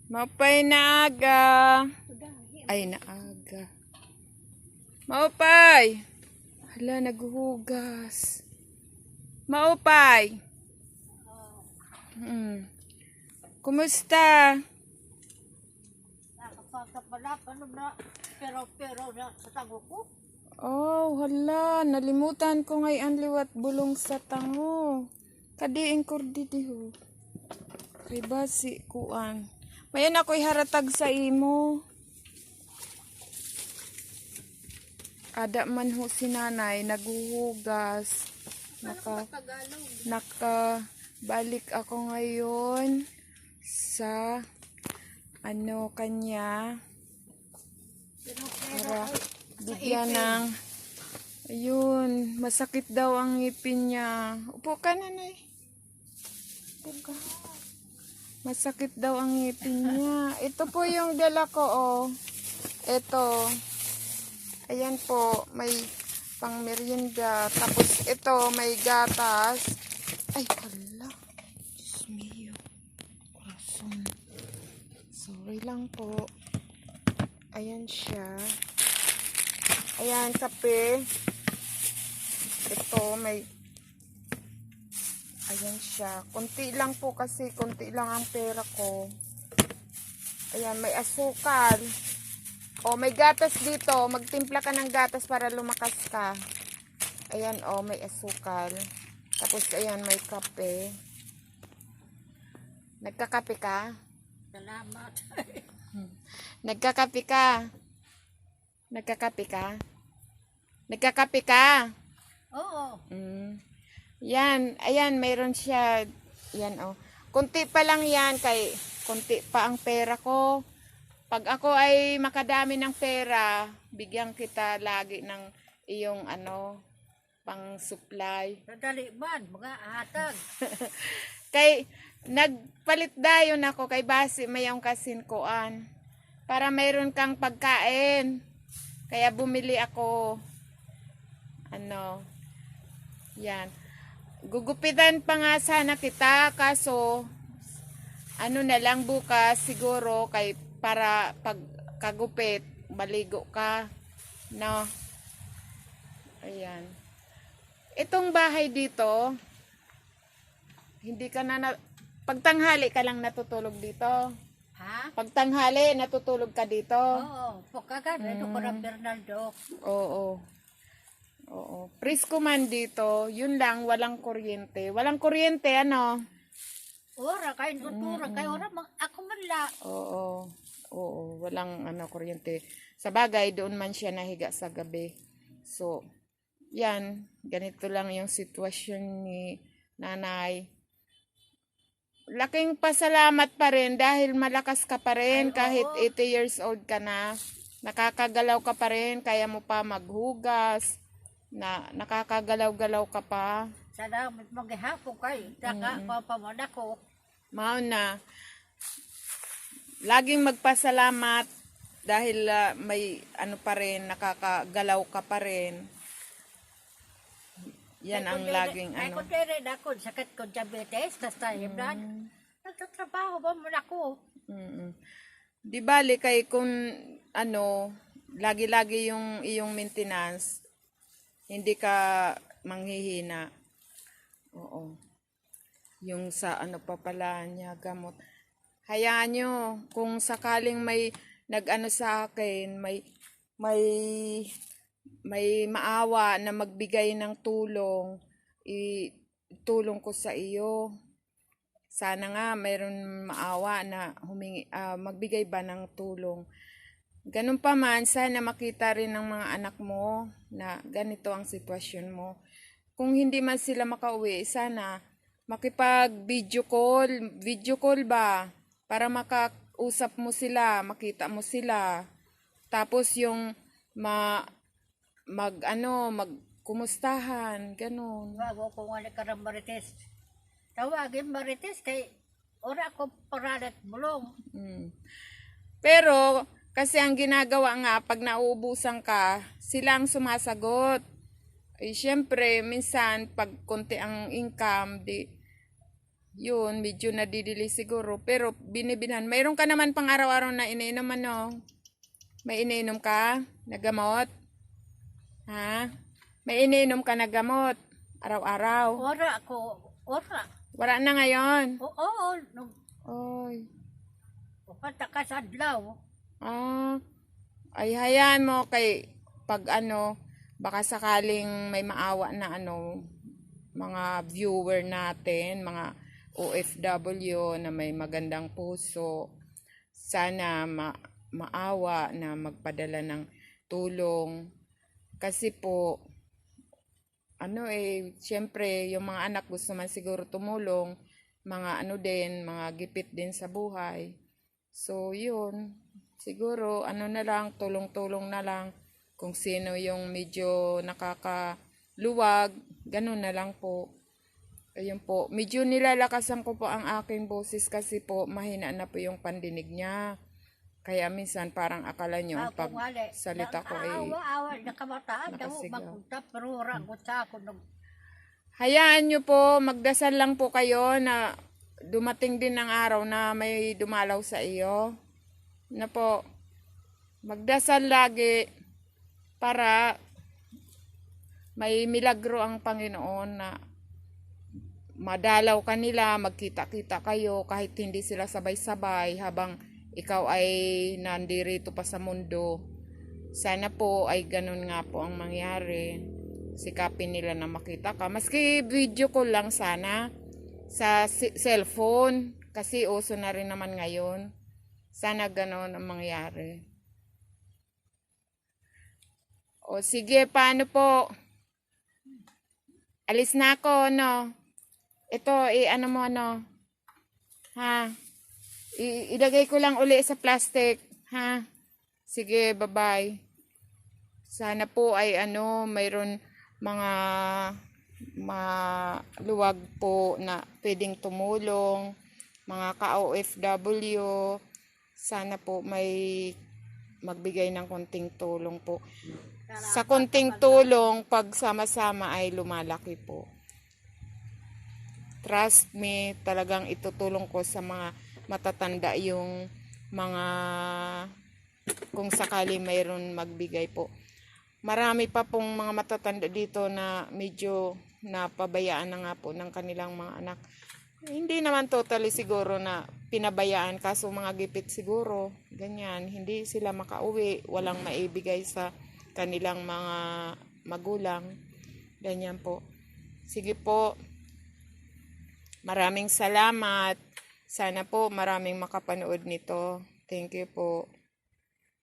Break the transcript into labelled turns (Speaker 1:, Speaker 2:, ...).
Speaker 1: Maupay na aga. Ay, naaga. Maupay. Hala, naghuhugas. Maupay. Kumusta?
Speaker 2: Pero na sa tango ko.
Speaker 1: Oh, hala. Nalimutan ko ngayon liwat bulong sa tango. Kadiing kurdi diho. Kay basi kuan. Mayan ako'y haratag sa imo. Ada man ho si nanay, naghuhugas. Balik ako ngayon sa kanya. Para bigyan ng ayun, masakit daw ang ngipin niya. Upo ka, nanay. Upo ka. Masakit daw ang ngipin niya. Ito po yung dala ko, oh. Ito. Ayan po, may pang merienda. Tapos ito, may gatas. Ay, hala. Diyos mio. Corazon. Sorry lang po. Ayan siya. Ayan, kape. Ito, may ayan siya. Kunti lang po kasi, kunti lang ang pera ko. Ayan, may asukal. O, may gatas dito. Magtimpla ka ng gatas para lumakas ka. Ayan, o, may asukal. Tapos, ayan, may kape. Nagkakape ka?
Speaker 2: Salamat.
Speaker 1: Nagkakape ka? Nagkakape ka? Nagkakape ka?
Speaker 2: Oo.
Speaker 1: Yan, ayan, mayroon siya. Yan, oh. Kunti pa lang yan, kay kunti pa ang pera ko. Pag ako ay makadami ng pera, bigyan kita lagi ng iyong pang supply.
Speaker 2: Sadali man, mga atag.
Speaker 1: Kay nagpalit dayon ako kay base mayong kasinkuan para mayroon kang pagkain. Kaya bumili ako yan. Gugupitan pa nga sana kita, kaso na lang bukas siguro kay para pag kagupit maligo ka, no? Ayan. Itong bahay dito, hindi ka pagtanghali ka lang natutulog dito.
Speaker 2: Ha?
Speaker 1: Pagtanghali natutulog ka dito.
Speaker 2: Oo. Pagkagan, ito ko ng Bernardo.
Speaker 1: Oo. Oo. Presko man dito, yun lang, walang kuryente. Walang kuryente,
Speaker 2: Ora, kain tutura, kay ora, ako man la.
Speaker 1: Oo. Oo, walang kuryente. Sa bagay, doon man siya nahiga sa gabi. So, yan, ganito lang yung sitwasyon ni nanay. Laking pasalamat pa rin dahil malakas ka pa rin kahit 80 years old ka na. Nakakagalaw ka pa rin, kaya mo pa maghugas. Nakakagalaw-galaw ka pa.
Speaker 2: Salamat maghihapon kay. Saka papamada ko.
Speaker 1: Mao na. Laging magpasalamat dahil may pa rin, nakakagalaw ka pa rin. Yan ang laging
Speaker 2: Ay ko dire na ko sakit ko diabetes, basta iblan. Nagtatrabaho ba man ako?
Speaker 1: Di bali kay kung lagi-lagi yung iyong maintenance, hindi ka manghihina. Oo. Yung sa pa pala niya gamot. Hayaan nyo, kung sakaling may sa akin, may maawa na magbigay ng tulong, itulong ko sa iyo. Sana nga mayroon maawa na magbigay ba ng tulong. Ganun pa man, sana makita rin ng mga anak mo na ganito ang sitwasyon mo. Kung hindi man sila makauwi, sana makipag video call ba, para makausap mo sila, makita mo sila. Tapos yung magkumustahan, ganun.
Speaker 2: Bago ko nga nagkarang marites. Tawagin marites kay ora ko paralat bulong.
Speaker 1: Pero kasi ang ginagawa nga, pag nauubusan ka, sila ang sumasagot. Syempre, minsan, pag konti ang income, yun, medyo nadidili siguro. Pero binibinhan. Mayroon ka naman pang araw-araw na iniinom ano? May iniinom ka na gamot? Ha? May iniinom ka na gamot? Araw-araw?
Speaker 2: Ora.
Speaker 1: Wala na ngayon.
Speaker 2: Oo, nung
Speaker 1: Oy.
Speaker 2: pataka sa adlaw.
Speaker 1: Ah. Ay, hayaan mo kay pag ano, baka sakaling may maawa na ano, mga viewer natin, mga OFW na may magandang puso, sana maawa na magpadala ng tulong. Kasi po, ano siyempre, yung mga anak gusto man siguro tumulong, mga ano din, mga gipit din sa buhay. So, yun. Siguro, ano na lang, tulong-tulong na lang. Kung sino yung medyo nakakaluwag, ganun na lang po. Ayun po. Medyo nilalakasan ko po ang aking boses kasi po mahina na po yung pandinig niya. Kaya minsan parang akala nyo pag salita ko
Speaker 2: Awa, nakabataan. Daw,
Speaker 1: nakasigaw.
Speaker 2: magpunta, pero ragot sa ako.
Speaker 1: Hayaan nyo po, magdasal lang po kayo na dumating din ng araw na may dumalaw sa iyo. Na po, magdasal lagi para may milagro ang Panginoon na madalaw kanila, magkita-kita kayo kahit hindi sila sabay-sabay habang ikaw ay nandirito pa sa mundo. Sana po ay ganun nga po ang mangyari. Sikapin nila na makita ka. Maski video call lang sana sa cellphone kasi uso na rin naman ngayon. Sana ganun ang mangyari. O sige, paano po? Alis na ako, no? Ito, ano mo, no? Ha? Ilagay ko lang uli sa plastic, ha? Sige, bye-bye. Sana po ay mayroon mga maluwag po na pwedeng tumulong, mga ka-OFW. Sana po may magbigay ng konting tulong po. Sa konting tulong, pag sama-sama ay lumalaki po. Trust me, talagang itutulong ko sa mga matatanda yung mga kung sakali mayroon magbigay po. Marami pa pong mga matatanda dito na medyo napabayaan na nga po ng kanilang mga anak. Hindi naman totally siguro na pinabayaan, kaso mga gipit siguro, ganyan, hindi sila makauwi, walang maibigay sa kanilang mga magulang, ganyan po. Sige po, maraming salamat, sana po maraming makapanood nito. Thank you po.